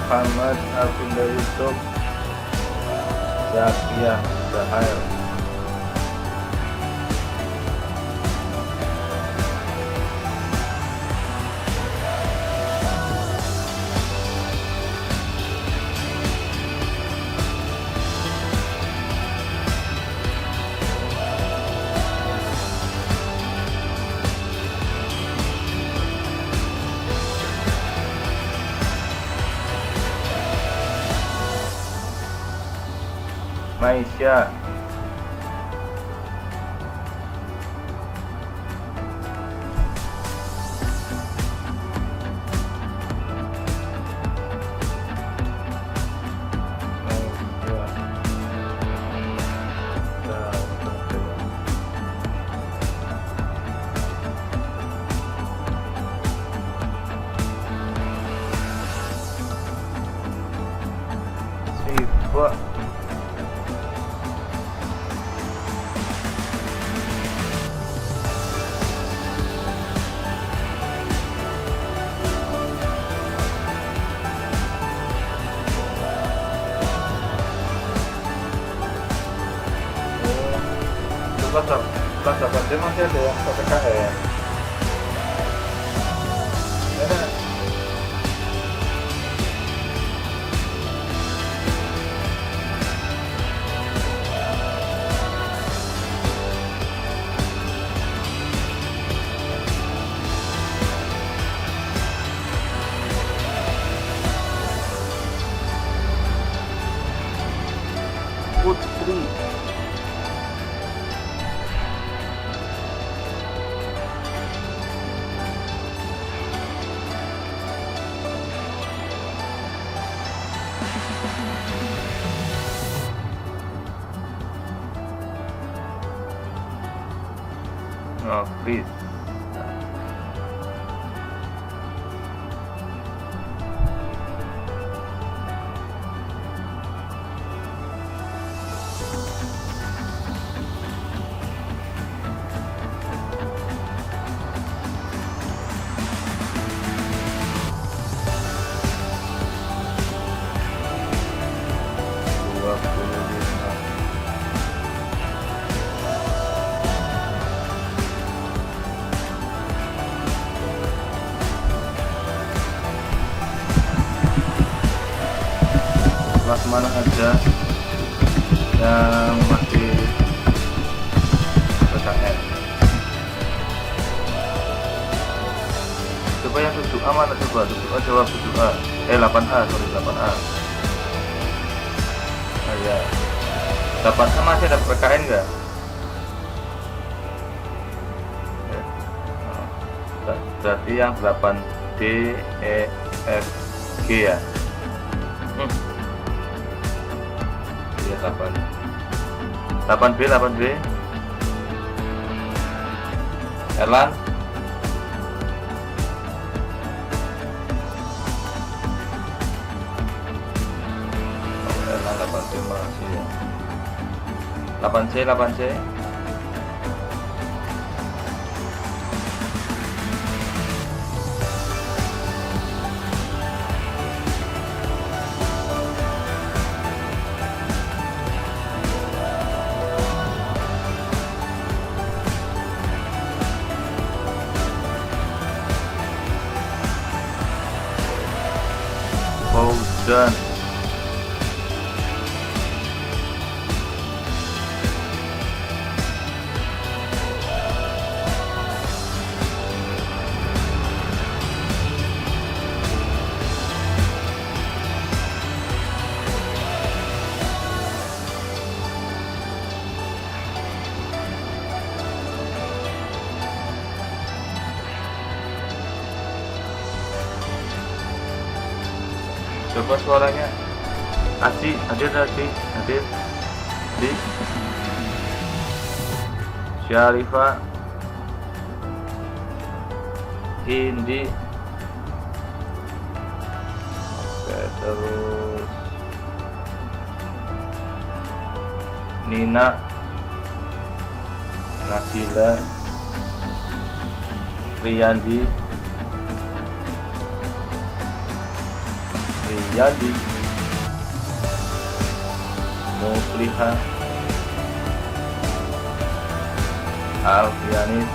Muhammad Alvinda Yusuf Zakiyah Zahair. Maisha Siva kelas 8D masih ada yang PPKN. Ya, Putri Nofis kelas mana aja yang masih PKN. Coba yang 7A mana, coba 7A jawab 7A 8A, sorry 8A. Nah, ya 8A masih ada PKN enggak? Ya. Oh, berarti yang 8D E F G ya. Ya 8B Erlan Erlan 8B masih ya. 8C Fauzan coba suaranya hadir di Syarifah Indi. Oke, terus Nina Nabila Riyandi Riyadi, Mufliha, Alfianis,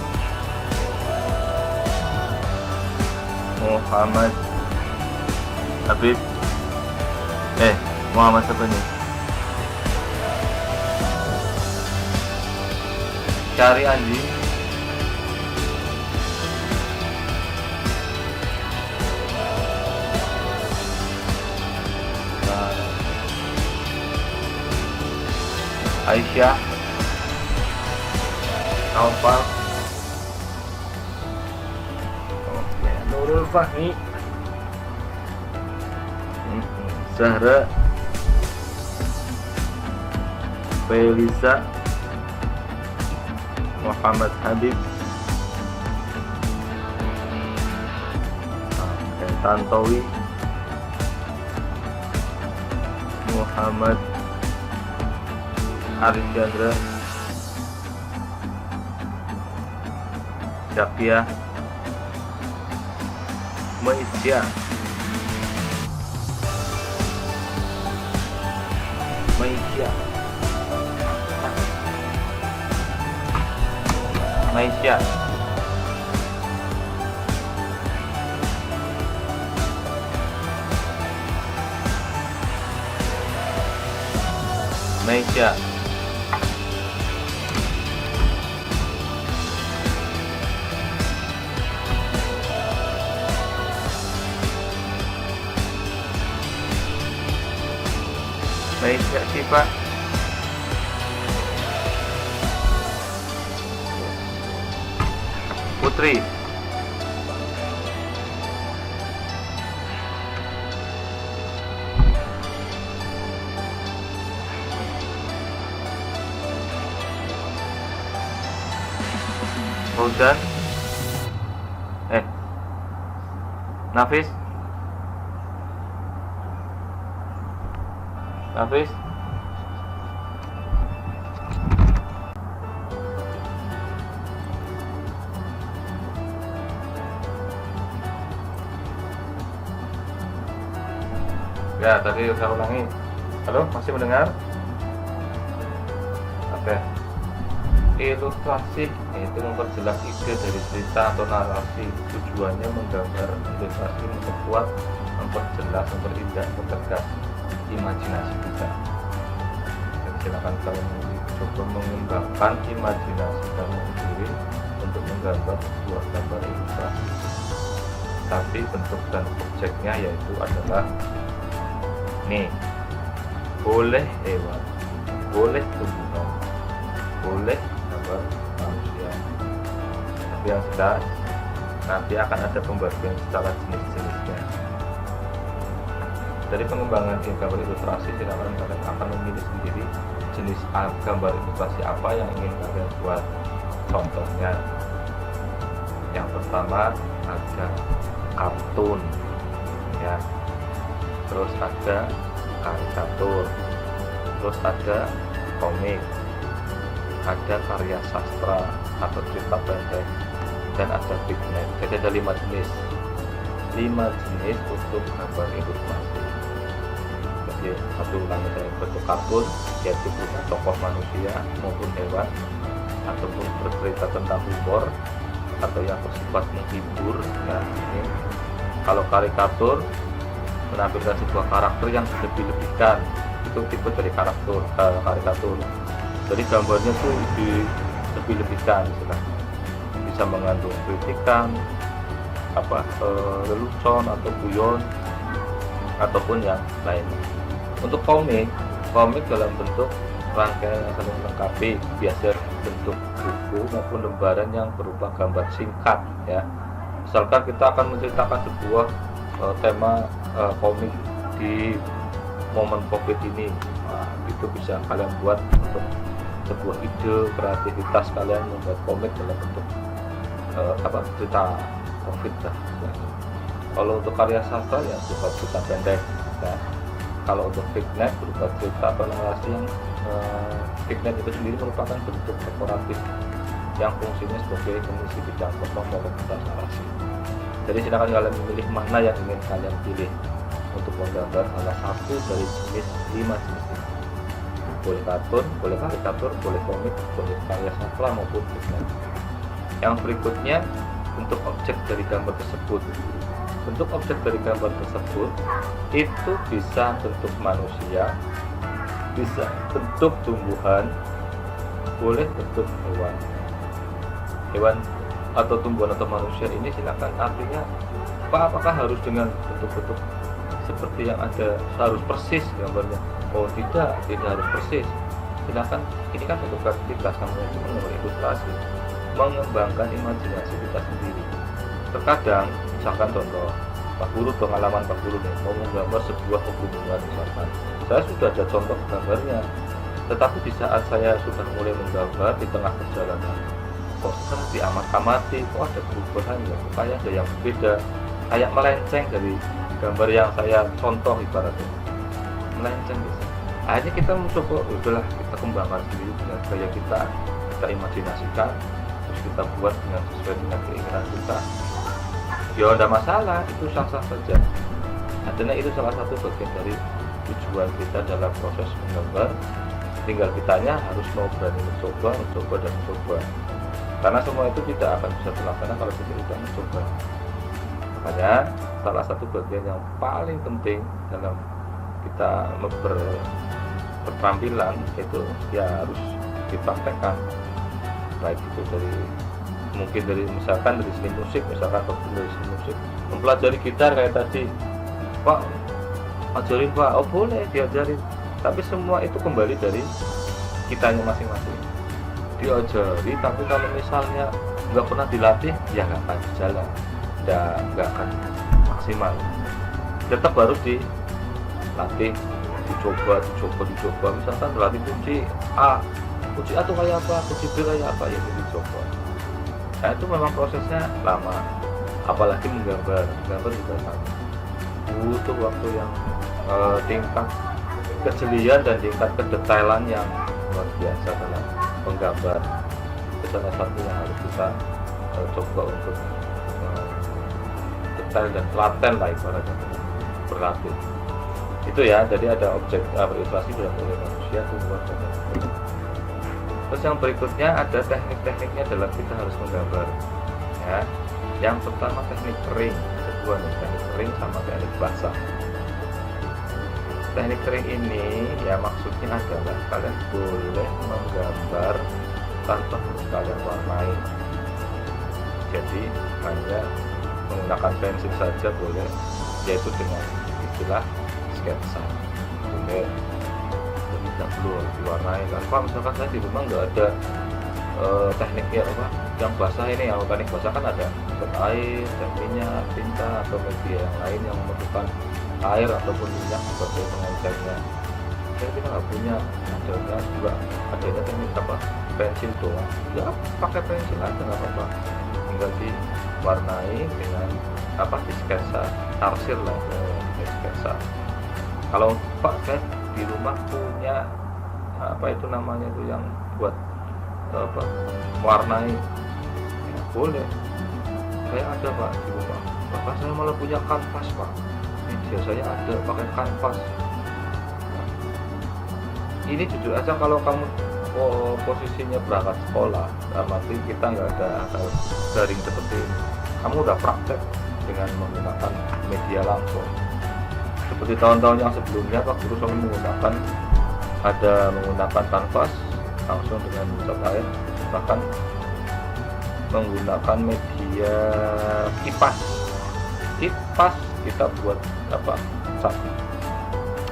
Muhammad Habib, Muhammad siapa nih? Cari anjing. Aisyah, Naufal, Nurul Fahmi, Zahra, Felisa, Muhammad Habib, Tantowi, Muhammad Arif Chandra, Syakia, Maisya, Maisya, Maisya, Maisya, Maisya Syifa, Putri, Fauzan, Nafis, Nafis, ya tadi saya ulangi. Halo, masih mendengar? Oke. Ilustrasi itu memperjelas ide dari cerita atau narasi. Tujuannya menggambar. Ilustrasi memperkuat, memperjelas, memperindah, mempertegas imajinasi kita. Dan silakan kalian coba mengembangkan imajinasi kamu sendiri untuk menggambar sebuah gambar ilustrasi. Tapi bentuk dan objeknya yaitu adalah nih, boleh hewan, boleh tumbuhan, boleh gambar manusia. Tapi yang jelas nanti akan ada pembagian secara jenis-jenisnya. Dari pengembangan gambar ilustrasi, silakan kalian akan memilih sendiri jenis gambar ilustrasi apa yang ingin kalian buat. Contohnya, yang pertama ada kartun, ya. Terus ada karikatur, terus ada komik, ada karya sastra atau cerita pendek, dan ada figment. Jadi ada 5 jenis untuk gambar ilustrasi. Jadi satu ulangi, dari bentuk kartun yaitu berupa tokoh manusia maupun hewan, ataupun bercerita tentang humor atau yang bersifat menghibur. Nah, ini kalau karikatur menampilkan sebuah karakter yang dilebih-lebihkan, itu tipe dari karikatur. Jadi gambarnya tuh dilebih-lebihkan, bisa mengandung kritikan, lelucon atau guyon ataupun yang lain. Untuk komik dalam bentuk rangkaian yang saling melengkapi, biasa bentuk buku maupun lembaran yang berupa gambar singkat, ya. Misalkan kita akan menceritakan sebuah tema komik di momen COVID ini, itu bisa kalian buat untuk sebuah ide kreativitas kalian membuat komik dalam bentuk cerita COVID lah. Kalau untuk karya sastra ya berupa cerita pendek, ya. Kalau untuk figment berupa cerita atau narasi, yang figment itu sendiri merupakan bentuk dekoratif yang fungsinya sebagai pengisi bidang kosong dalam bentuk narasi. Jadi silakan kalian memilih mana yang ingin kalian pilih untuk menggambar salah satu dari jenis 5 jenis ini. Boleh kartun, boleh karikatur, boleh komik, boleh karya sastra maupun pigment. Yang berikutnya, bentuk objek dari gambar tersebut. Bentuk objek dari gambar tersebut itu bisa bentuk manusia, bisa bentuk tumbuhan, boleh bentuk hewan. Hewan atau tumbuhan atau manusia ini silakan, artinya apakah harus dengan bentuk-bentuk seperti yang ada harus persis gambarnya? Oh tidak harus persis. Silakan, ini kan bentuk kreativitas, namanya itu mengenai ilustrasi, mengembangkan imajinasi kita sendiri. Terkadang misalkan contoh Pak Guru, pengalaman Pak Guru nih, mau menggambar sebuah pegunungan misalkan, saya sudah ada contoh gambarnya, tetapi di saat saya sudah mulai menggambar di tengah perjalanan, kok setelah diamat-amati, kok ada perubahan ya, kayak ada yang berbeda, kayak melenceng dari gambar yang saya contoh, ibaratnya melenceng gitu. Akhirnya kita mencoba, udahlah kita kembangkan sendiri dengan gaya kita imajinasikan, terus kita buat dengan sesuai dengan keinginan kita. Ya tidak masalah, itu sah-sah saja. Artinya itu salah satu bagian dari tujuan kita dalam proses menggambar. Tinggal kitanya harus mau berani mencoba dan mencoba. Karena semua itu tidak akan bisa terlaksana kalau kita tidak mencoba. Makanya salah satu bagian yang paling penting dalam kita berketerampilan itu ya harus dipraktekkan, baik itu dari misalkan dari seni musik, misalkan dari seni musik mempelajari gitar kayak tadi, Pak ajarin Pak, oh boleh diajarin, tapi semua itu kembali dari kitanya masing-masing. Diajari tapi kalau misalnya nggak pernah dilatih ya nggak akan berjalan, nggak akan maksimal. Tetap harus dilatih, dicoba. Misalkan berlatih kunci A itu kayak apa, kunci B kayak apa, ya dicoba. Nah itu memang prosesnya lama, apalagi menggambar juga sama, butuh waktu yang tingkat kejelian dan tingkat kedetailan yang luar biasa dalam menggambar. Itu salah satu yang harus kita coba untuk detail dan telaten lah ibaratnya, berlatih. Itu ya, jadi ada objek ilustrasi dalam oleh manusia, tumbuhan dan lain-lain. Terus yang berikutnya ada teknik-tekniknya dalam kita harus menggambar. Ya, yang pertama teknik kering, kedua teknik kering sama teknik basah. Teknik kering ini ya maksudnya adalah kalian boleh menggambar tanpa kalian warnai. Jadi hanya menggunakan pensil saja boleh, yaitu dengan istilah sketsa. Boleh, jadi tidak perlu diwarnai. Kalau misalkan saya di rumah nggak ada tekniknya apa yang basah ini, yang teknik basah kan ada air, minyak, tinta atau media yang lain yang memerlukan air ataupun minyak sebagai pengencernya. Jadi kita nggak punya, adanya teknik apa pensil doang, ya pakai pensil aja nggak apa-apa, tinggal diwarnai dengan apa di sketsa, tarsir lah di sketsa. Kalau Pak saya di rumah punya apa itu namanya itu yang buat apa warnai, ya, boleh. Saya ada Pak di rumah. Bapak saya malah punya kanvas Pak. Ini biasanya ada pakai kanvas. Nah, ini jujur aja kalau kamu posisinya berangkat sekolah, berarti kita nggak ada daring seperti ini. Kamu udah praktek dengan menggunakan media langsung. Seperti tahun-tahun yang sebelumnya Pak Guru selalu menggunakan kanvas langsung dengan cat air, bahkan menggunakan media kipas kita buat apa cat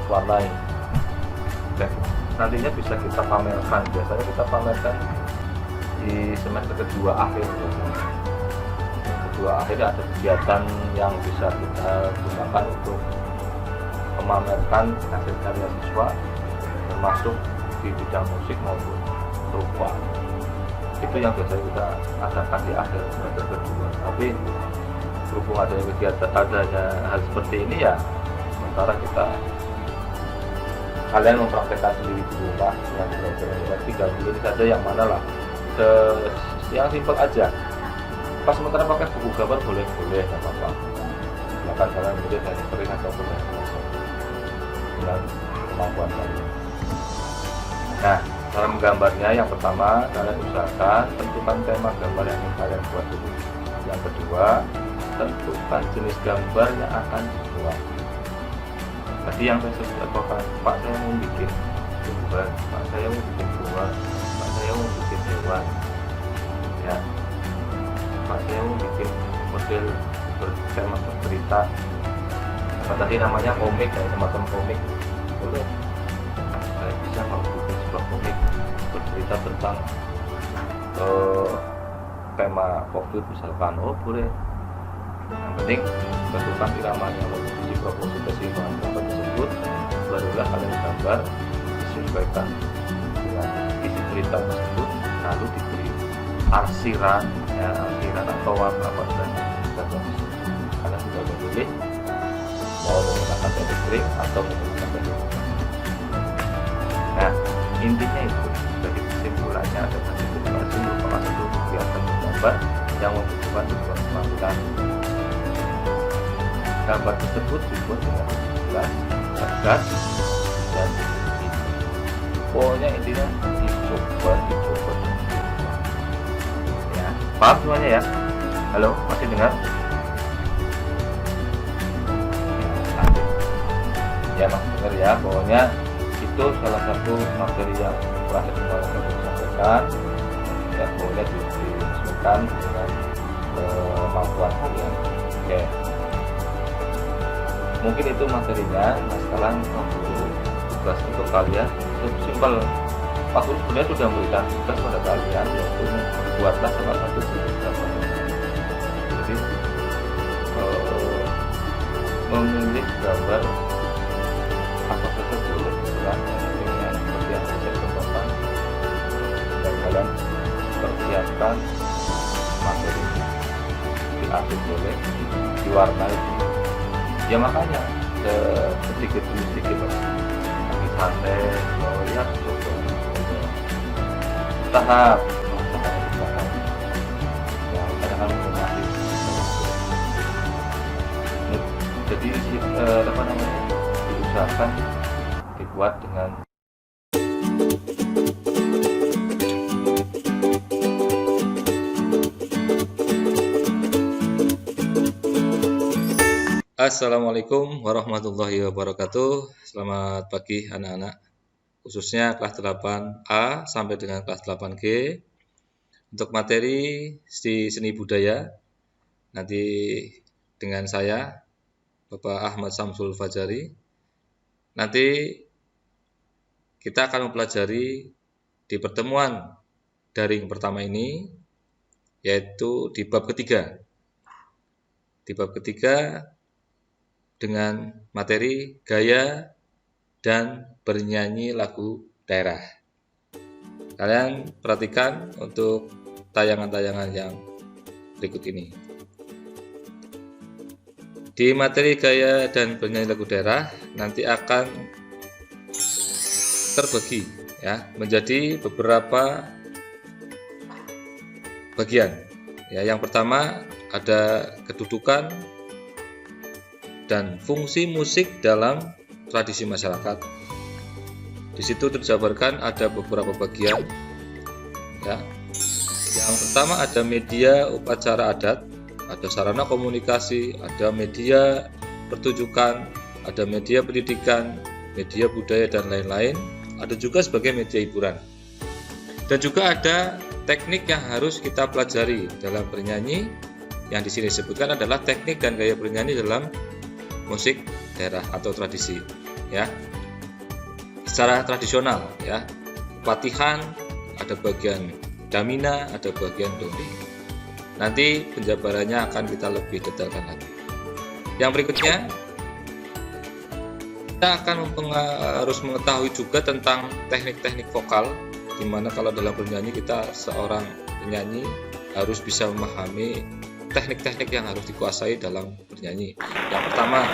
warnai. Dan nantinya bisa kita pamerkan, biasanya kita pamerkan di semester kedua akhir. Kedua akhir ada kegiatan yang bisa kita gunakan untuk memamerkan hasil karya siswa, termasuk di bidang musik maupun rupa. Itu yang biasanya kita adakan di akhir semester kedua. Tapi berhubung adanya kegiatan, adanya hal seperti ini ya, sementara kalian mempraktekkan sendiri di rumah yang belajar 3 bulan saja, yang mana lah yang simpel aja. Pas sementara pakai buku gambar boleh nggak apa-apa. Silakan kalian milih teknik kering ataupun teknik basah. dengan kemampuan kalian. Nah, cara menggambarnya yang pertama, kalian usahakan tentukan tema gambar yang ingin kalian buat dulu. Yang kedua, tentukan jenis gambar yang akan dibuat. Tadi yang saya sebut apakah Pak saya mau bikin gambar, Pak saya mau bikin bunga, Pak saya mau bikin hewan, ya, Pak saya mau bikin model bertema bercerita, apa tadi namanya komik, kayak semacam komik, boleh. Saya bisa mau bikin sebuah komik bercerita tentang tema COVID misalkan, oh boleh. Yang penting tentukan iramanya, posisi proposisi bahan gambar tersebut, barulah kalian gambar disesuaikan dengan isi cerita tersebut, lalu diberi arsiran, ya, arsiran atau warna pada gambar tersebut. Kalian sudah memilih mau menggunakan teknik kering atau menggunakan teknik. Nah, intinya itu dari kesimpulannya ada simulasi merupakan satu kegiatan menggambar yang membutuhkan sebuah keterampilan. Gambar tersebut dibuat dengan jelas, tegas, dan pokoknya intinya dicoba. Ya, paham semuanya ya? Halo, masih dengar? Ya, masih dengar ya. Pokoknya itu salah satu materi yang telah saya sampaikan. Ya, pokoknya disesuaikan dengan kemampuan kalian. Oke. Mungkin itu materinya. Nah, sekarang tugas untuk kalian simpel. Aku sebenarnya sudah memberikan tugas pada kalian, yaitu buatlah salah satu bentuk gambar. Jadi memilih gambar apa saja boleh, dengan seperti yang saya contohkan, dan kalian persiapkan materinya, diatur boleh, diwarnai. Ya makanya sedikit demi sedikit lagi santai, ya coba tahap yang kadang-kadang menikmati. Jadi apa namanya, diusahakan dibuat dengan Assalamualaikum warahmatullahi wabarakatuh. Selamat pagi anak-anak, khususnya kelas 8A sampai dengan kelas 8G. Untuk materi di seni budaya, nanti dengan saya Bapak Ahmad Samsul Fajari. Nanti kita akan mempelajari di pertemuan daring pertama ini, yaitu di bab ketiga. Di bab ketiga dengan materi gaya dan bernyanyi lagu daerah. Kalian perhatikan untuk tayangan-tayangan yang berikut ini. Di materi gaya dan bernyanyi lagu daerah nanti akan terbagi ya menjadi beberapa bagian. Ya, yang pertama ada kedudukan dan fungsi musik dalam tradisi masyarakat. Di situ terjabarkan ada beberapa bagian. Ya. Yang pertama ada media upacara adat, ada sarana komunikasi, ada media pertunjukan, ada media pendidikan, media budaya dan lain-lain. Ada juga sebagai media hiburan. Dan juga ada teknik yang harus kita pelajari dalam bernyanyi. Yang di sini disebutkan adalah teknik dan gaya bernyanyi dalam musik daerah atau tradisi, ya. Secara tradisional, ya. Latihan, ada bagian damina, ada bagian dori. Nanti penjabarannya akan kita lebih detailkan lagi. Yang berikutnya, kita akan harus mengetahui juga tentang teknik-teknik vokal, di mana kalau dalam bernyanyi kita seorang penyanyi harus bisa memahami teknik-teknik yang harus dikuasai dalam bernyanyi. Yang pertama,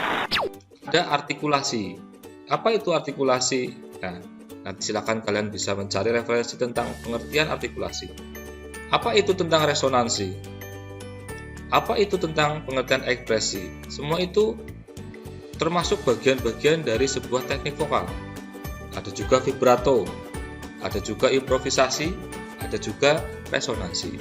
ada artikulasi. Apa itu artikulasi? Nah, nanti silakan kalian bisa mencari referensi tentang pengertian artikulasi. Apa itu tentang resonansi? Apa itu tentang pengertian ekspresi? Semua itu termasuk bagian-bagian dari sebuah teknik vokal. Ada juga vibrato, ada juga improvisasi, ada juga resonansi.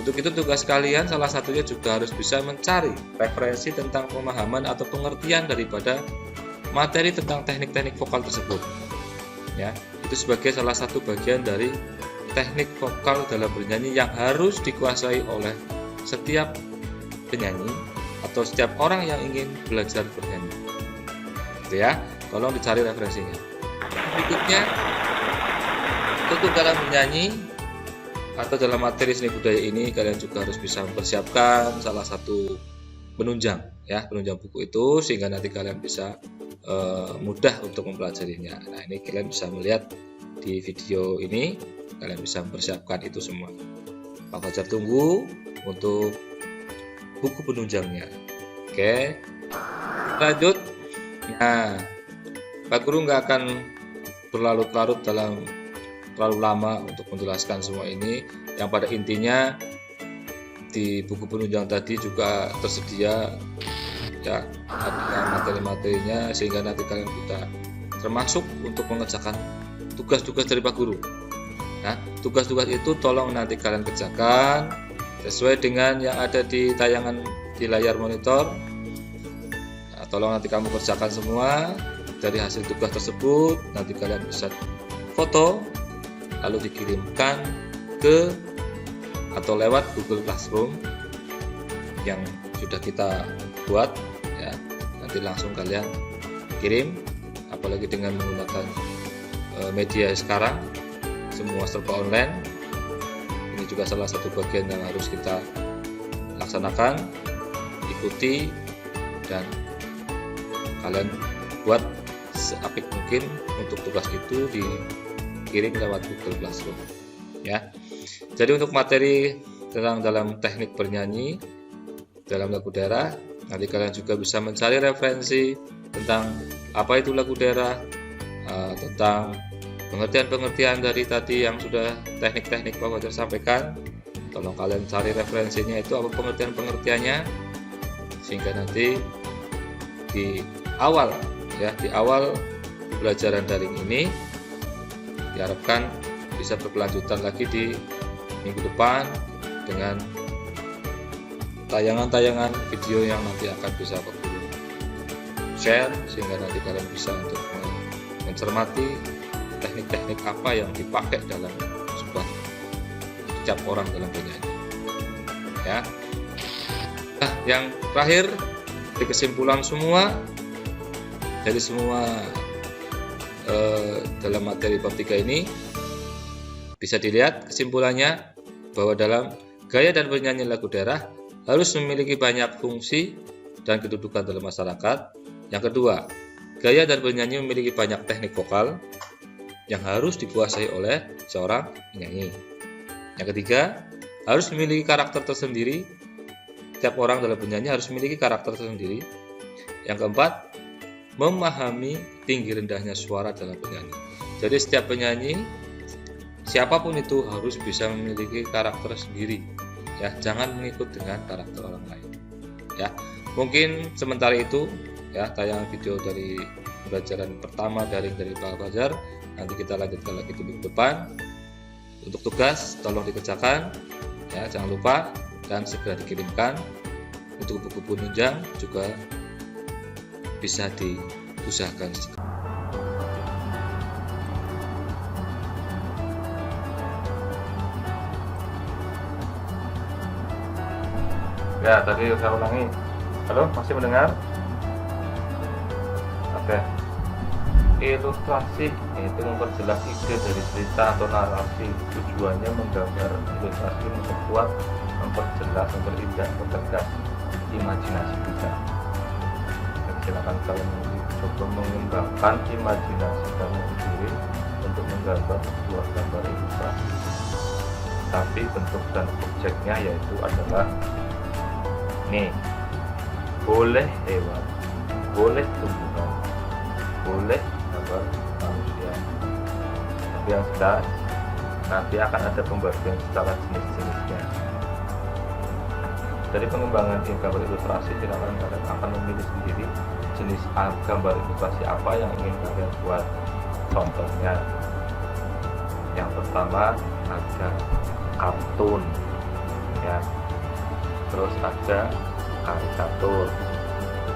Untuk itu tugas kalian salah satunya juga harus bisa mencari referensi tentang pemahaman atau pengertian daripada materi tentang teknik-teknik vokal tersebut. Ya, itu sebagai salah satu bagian dari teknik vokal dalam bernyanyi yang harus dikuasai oleh setiap penyanyi atau setiap orang yang ingin belajar bernyanyi. Gitu ya, tolong dicari referensinya. Berikutnya, untuk dalam bernyanyi atau dalam materi seni budaya ini kalian juga harus bisa mempersiapkan salah satu penunjang ya, penunjang buku itu sehingga nanti kalian bisa mudah untuk mempelajarinya. Nah, ini kalian bisa melihat di video ini, kalian bisa mempersiapkan itu semua. Pak Fajar tunggu untuk buku penunjangnya. Oke, lanjut. Nah, Pak Guru nggak akan berlarut-larut terlalu lama untuk menjelaskan semua ini. Yang pada intinya di buku penunjang tadi juga tersedia ya ada materi-materinya sehingga nanti kalian bisa termasuk untuk mengerjakan tugas-tugas dari Pak Guru. Nah, tugas-tugas itu tolong nanti kalian kerjakan sesuai dengan yang ada di tayangan di layar monitor. Nah, tolong nanti kamu kerjakan semua. Dari hasil tugas tersebut nanti kalian bisa foto lalu dikirimkan ke atau lewat Google Classroom yang sudah kita buat ya. Nanti langsung kalian kirim, apalagi dengan menggunakan media sekarang semua serba online. Ini juga salah satu bagian yang harus kita laksanakan, ikuti, dan kalian buat seapik mungkin untuk tugas itu dikirim lewat Google Classroom ya. Jadi untuk materi tentang dalam teknik bernyanyi dalam lagu daerah, nanti kalian juga bisa mencari referensi tentang apa itu lagu daerah, tentang pengertian-pengertian dari tadi yang sudah teknik-teknik Pak Fajar sampaikan. Tolong kalian cari referensinya itu apa pengertian-pengertiannya, sehingga nanti di awal pembelajaran daring ini diharapkan bisa berkelanjutan lagi di minggu depan dengan tayangan-tayangan video yang nanti akan bisa Pak Guru share, sehingga nanti kalian bisa untuk mencermati teknik-teknik apa yang dipakai dalam setiap orang dalam bernyanyi ya. Nah, yang terakhir di kesimpulan semua dari semua dalam materi bab 3 ini bisa dilihat kesimpulannya bahwa dalam gaya dan bernyanyi lagu daerah harus memiliki banyak fungsi dan kedudukan dalam masyarakat. Yang kedua, gaya dan bernyanyi memiliki banyak teknik vokal yang harus dikuasai oleh seorang penyanyi. Yang ketiga, harus memiliki karakter tersendiri. Setiap orang dalam bernyanyi harus memiliki karakter tersendiri. Yang keempat, memahami tinggi rendahnya suara dalam bernyanyi. Jadi setiap penyanyi, siapapun itu harus bisa memiliki karakter sendiri. Ya, jangan mengikut dengan karakter orang lain. Ya, mungkin sementara itu ya tayangan video dari pembelajaran pertama dari Pak Fajar. Nanti kita lanjutkan lagi di minggu depan. Untuk tugas tolong dikerjakan ya, jangan lupa dan segera dikirimkan. Untuk buku penunjang juga bisa diusahakan. Ya, tadi saya ulangi. Halo, masih mendengar? Oke. Ilustrasi itu memperjelas ide dari cerita atau narasi. Tujuannya menggambar. Ilustrasi memperkuat, memperjelas, memperindah, mempertegas imajinasi kita. Dan silakan kalian coba mengembangkan imajinasi kamu sendiri untuk menggambar sebuah gambar ilustrasi. Tapi bentuk dan objeknya yaitu adalah nih, boleh hewan, boleh tumbuhan, boleh gambar manusia. Tapi yang jelas nanti akan ada pembagian secara jenis-jenisnya. Dari pengembangan gambar ilustrasi, silakan kalian akan memilih sendiri jenis gambar ilustrasi apa yang ingin kalian buat. Contohnya yang pertama ada kartun ya, terus ada karikatur,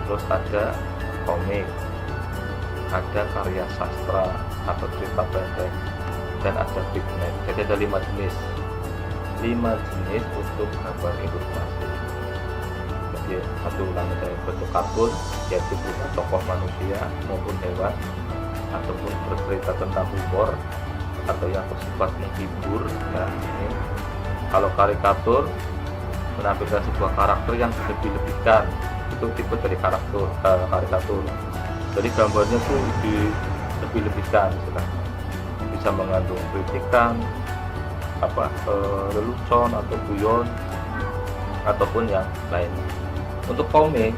terus ada komik, ada karya sastra atau cerita pendek, dan ada pigment. Jadi ada 5 jenis untuk gambar ilustrasi. Jadi satu ulangi dari bentuk kartun, yaitu berupa tokoh manusia maupun hewan, ataupun bercerita tentang humor atau yang bersifat menghibur ya. Ini kalau karikatur menampilkan sebuah karakter yang dilebih-lebihkan, itu tipe dari karikatur. Jadi gambarnya tuh dilebih-lebihkan, bisa mengandung kritikan, lelucon atau guyon ataupun yang lain. Untuk komik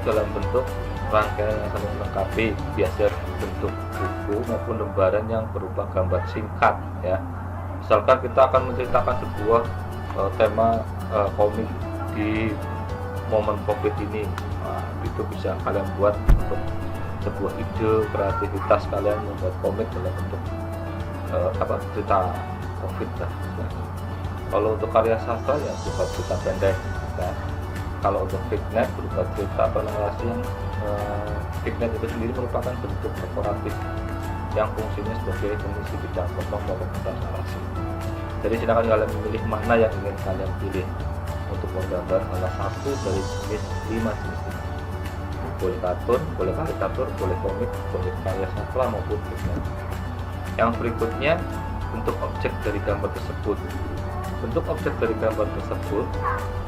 dalam bentuk rangkaian yang saling melengkapi, biasa bentuk buku maupun lembaran yang berupa gambar singkat ya. Misalkan kita akan menceritakan sebuah tema komik di momen COVID ini, itu bisa kalian buat untuk sebuah ide kreativitas kalian membuat komik dalam bentuk cerita COVID lah. Kalau untuk karya sastra ya berupa cerita pendek ya. Kalau untuk pigment berupa cerita atau narasi yang pigment itu sendiri merupakan bentuk dekoratif yang fungsinya sebagai pengisi bidang kosong maupun narasi. Jadi silakan kalian memilih mana yang ingin kalian pilih untuk menggambar salah satu dari jenis 5 jenis ini. Boleh kartun, boleh karikatur, boleh komik, boleh karya sastra maupun pigment. Yang berikutnya bentuk objek dari gambar tersebut. Bentuk objek dari gambar tersebut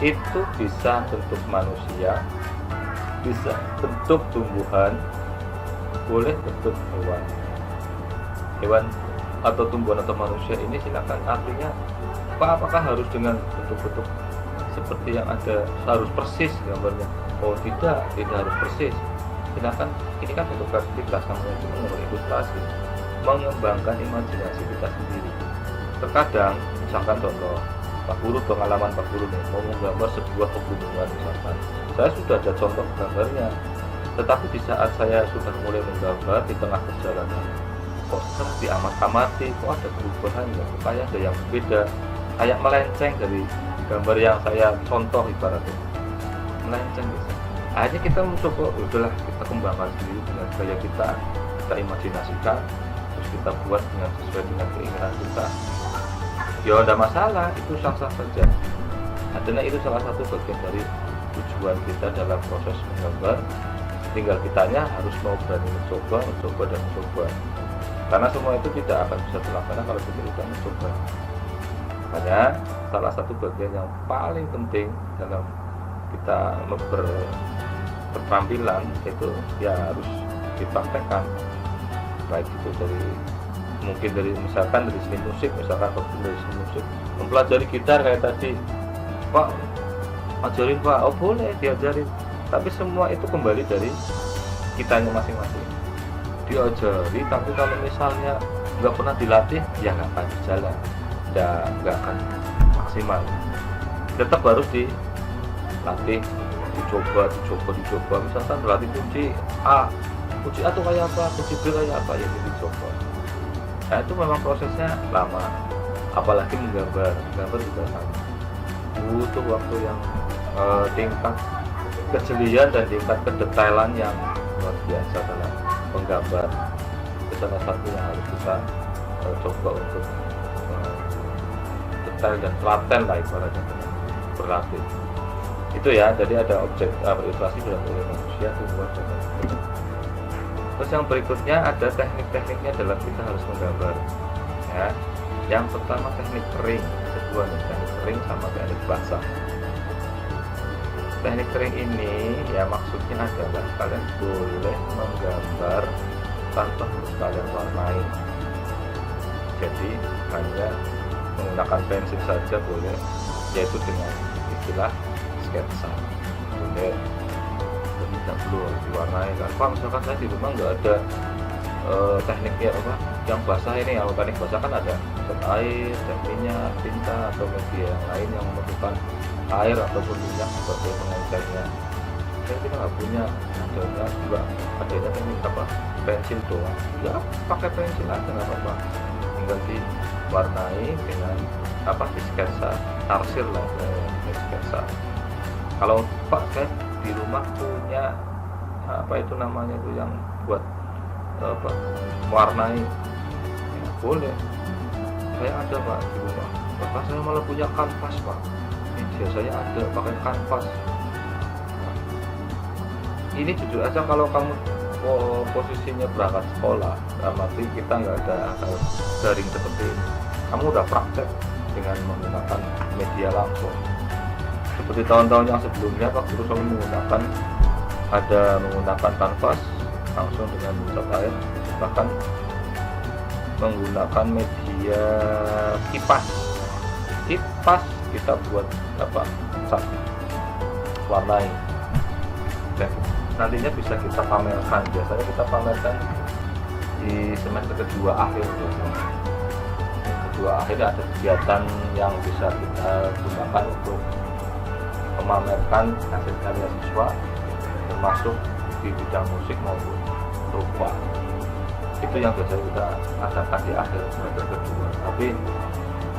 itu bisa bentuk manusia, bisa bentuk tumbuhan, boleh bentuk hewan atau tumbuhan atau manusia. Ini silakan, artinya apakah harus dengan bentuk-bentuk seperti yang ada harus persis gambarnya? Oh tidak harus persis. Silakan, ini kan bentuk kreativitas, namanya itu ilustrasi, mengembangkan imajinasi kita sendiri. Terkadang misalkan contoh Pak Guru, pengalaman Pak Guru nih, mau menggambar sebuah pegunungan misalkan, saya sudah ada contoh gambarnya, tetapi di saat saya sudah mulai menggambar di tengah perjalanan, kok setelah diamat-amati kok ada perubahan ya, kayak ada yang berbeda, kayak melenceng dari gambar yang saya contoh, ibaratnya melenceng bisa. Akhirnya kita mencoba, udahlah kita kembangkan sendiri dengan gaya kita imajinasikan, terus kita buat dengan sesuai dengan keinginan kita. Ya tidak masalah, itu sah-sah saja. Artinya itu salah satu bagian dari tujuan kita dalam proses menggambar. Tinggal kitanya harus mau berani mencoba. Karena semua itu tidak akan bisa terlaksana kalau kita tidak mencoba. Makanya salah satu bagian yang paling penting dalam kita berpenampilan itu ya harus dipraktekkan. Baik itu dari misalkan dari seni musik, mempelajari gitar kayak tadi, Pak ajarin Pak, oh boleh diajarin, tapi semua itu kembali dari kitanya masing-masing. Diajari, tapi kalau misalnya nggak pernah dilatih ya nggak akan berjalan, nggak akan maksimal. Tetap harus dilatih, dicoba. Misalkan berlatih kunci A itu kayak apa, kunci B kayak apa, ya dicoba. Nah itu memang prosesnya lama, apalagi menggambar juga sama, butuh waktu yang tingkat kejelian dan tingkat kedetailan yang luar biasa dalam menggambar. Itu salah satu yang harus kita coba untuk detail dan telaten lah ibaratnya, berlatih. Itu ya, jadi ada objek ilustrasi dalam oleh manusia, tumbuhan dan lain-lain. Terus yang berikutnya ada teknik-tekniknya dalam kita harus menggambar ya. Yang pertama teknik kering, kedua teknik kering sama teknik basah. Teknik kering ini ya maksudnya adalah kalian boleh menggambar tanpa harus kalian warnai. Jadi hanya menggunakan pensil saja boleh, yaitu dengan istilah sketsa. Boleh, tidak perlu diwarnai kan. Pak, misalkan saya di rumah nggak ada tekniknya yang basah ini, kalau teknik basah kan ada cat air, cat minyak, tinta atau media yang lain yang memerlukan air ataupun minyak sebagai pengencernya. misalnya kita nggak punya adanya teknik pensil doang, ya pakai pensil aja nggak apa-apa, tinggal diwarnai dengan di sketsa arsir lah, di sketsa. Kalau Pak saya di rumah punya itu namanya itu yang buat warnai, ya, boleh, saya ada Pak di rumah. Bapak saya malah punya kanvas Pak, biasanya ada pakai kanvas. Ini jujur aja, kalau kamu posisinya berangkat sekolah, berarti kita nggak ada daring seperti ini, kamu udah praktek dengan menggunakan media langsung. Seperti tahun-tahun yang sebelumnya, Pak Guru selalu menggunakan kanvas langsung dengan cat air, bahkan menggunakan media kipas kita buat cat warnai. Dan nantinya bisa kita pamerkan, biasanya kita pamerkan di semester kedua akhir. Kedua akhir ada kegiatan yang bisa kita gunakan untuk memamerkan hasil karya siswa, termasuk di bidang musik maupun rupa. Itu yang biasanya kita adakan di akhir semester kedua. Tapi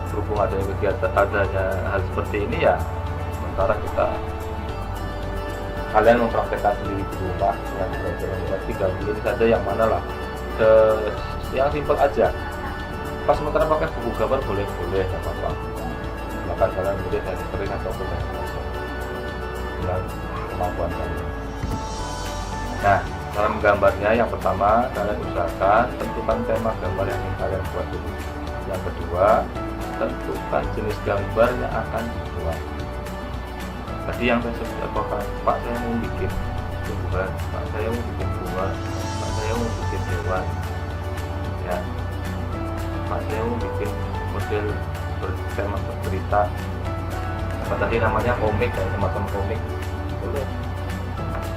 berhubung adanya kegiatan, adanya hal seperti ini, ya sementara kalian mempraktekkan sendiri di rumah yang belajar 3 bulan saja, yang mana lah yang simpel aja. Pas sementara pakai buku gambar boleh nggak apa-apa, bahkan kalian boleh dari sering ataupun dari langsung dengan kemampuan kalian. Nah, cara menggambarnya, yang pertama kalian usahakan tentukan tema gambar yang ingin kalian buat dulu. Yang kedua, tentukan jenis gambar yang akan dibuat. Tadi yang saya sebut Pak saya mau bikin tumbuhan, Pak saya mau bikin bunga, Pak saya mau bikin hewan, ya, Pak saya mau bikin model bertema bercerita, apa tadi namanya komik, dan semacam komik, boleh.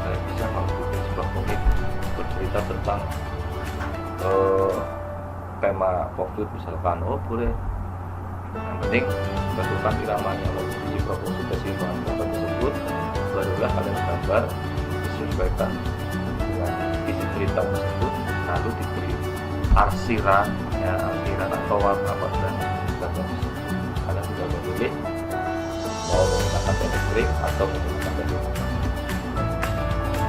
Saya bisa mau bikin sebuah komik bercerita tentang tema COVID misalkan, boleh. Yang penting tentukan iramanya, posisi proporsi keseimbangan gambar tersebut, barulah kalian gambar disesuaikan dengan isi cerita tersebut, lalu diberi arsiran atau apa dan gambar tersebut. Kalian sudah memilih mau menggunakan teknik trik atau menggunakan teknik.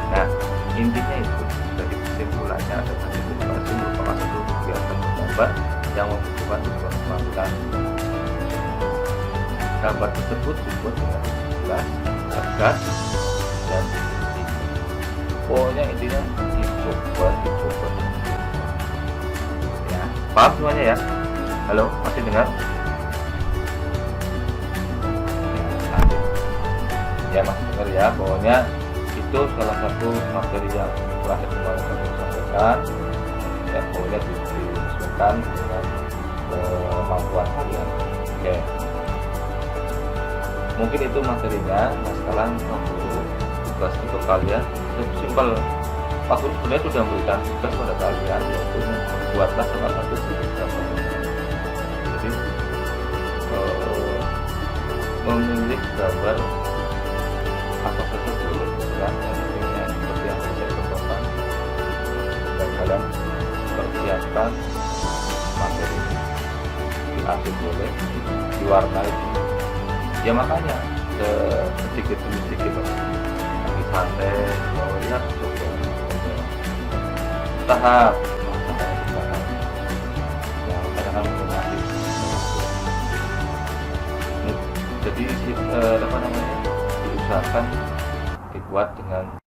Nah, intinya itu dari kesimpulannya ada tadi simulasi merupakan satu kegiatan menggambar yang membutuhkan sebuah keterampilan. Gambar tersebut dibuat dengan jelas, tegas, dan pokoknya intinya dicoba. Ya, paham semuanya ya? Halo, masih dengar? Ya, masih dengar ya. Pokoknya itu salah satu materi yang telah kami sampaikan. Ya, pokoknya disesuaikan dengan kemampuan kalian. Oke. Mungkin itu materinya. Nah, sekarang tugas untuk kalian simpel. Pak Guru sebenarnya sudah memberikan tugas pada kalian, yaitu membuatlah salah satu bentuk gambar. Jadi memilih gambar apa saja boleh, ya, seperti yang saya contohkan, dan kalian persiapkan materi di akhir boleh, diwarnai. Ya makanya sedikit demi sedikit lagi santai, lihat coba tahap yang kadang-kadang menikmati. Jadi diusahakan dibuat dengan